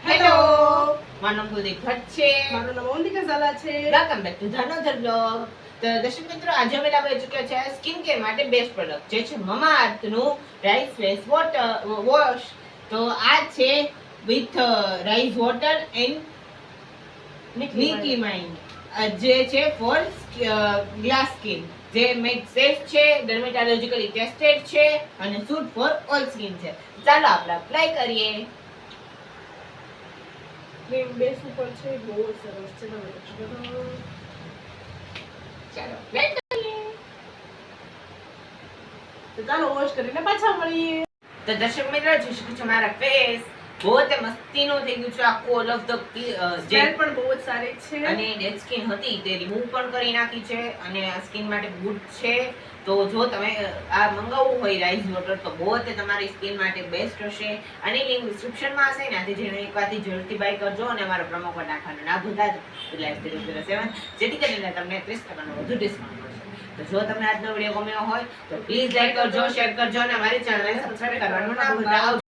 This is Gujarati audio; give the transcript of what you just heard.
હેલો, મારું નામ કુલદીપ ભટ્ટ છે. મારું નામ ઓમનિકા ઝાલા છે. Welcome back to Dhanodhar blog. તો દર્શક મિત્રો, આજે અમે લાવી ચૂક્યા છે સ્કિન કેર માટે બેસ્ટ પ્રોડક્ટ, જે છે મમાઅર્થ નું રાઈસ ફેસ વોશ. તો આ છે વિથ રાઈસ વોટર એન્ડ નિક્લીમાઇન, જે છે ફોર ગ્લાસ સ્કિન, જે મેડ સેફ છે, ડર્મેટોલોજીકલી ટેસ્ટેડ છે અને સૂટ ફોર ઓલ સ્કિન છે. ચાલો આપણે અપ્લાય કરીએ. ક્રીમ બેસ ઉપર છે, બહુ જ સરસ છે. તમે જોઈ ચાલો apply કરીએ. તો ચાલો વોશ કરીને પાછા મળીએ. તો દર્શક મિત્રો, જોઈ શકો છો મારા ફેસ બહુ જ મસ્તીનો થઈ ગયું છે આખું. ઓલ ઓફ ધ સ્મેલ પણ બહુ જ સારી છે અને ડેડ સ્કિન હતી તે રિમૂવ પણ કરી નાખી છે અને આ સ્કિન માટે ગુડ છે. તો જો તમે આ મંગાવવું હોય રાઈસ વોટર, તો બહુ જ તમારી સ્કિન માટે બેસ્ટ હશે. અને લિંક ડિસ્ક્રિપ્શનમાં હશે, ત્યાંથી જઈને એકવારથી જરૂરથી બાય કરજો અને અમારો પ્રોમો કોડ નાખવાનું ના ભૂલતા. live007, જેથી કરીને તમને 30% વધુ ડિસ્કાઉન્ટ મળશે. તો જો તમને આજનો વિડીયો ગમ્યો હોય તો પ્લીઝ લાઈક કરજો, શેર કરજો અને અમારી ચેનલને સબસ્ક્રાઇબ કરવાનું ના ભૂલતા.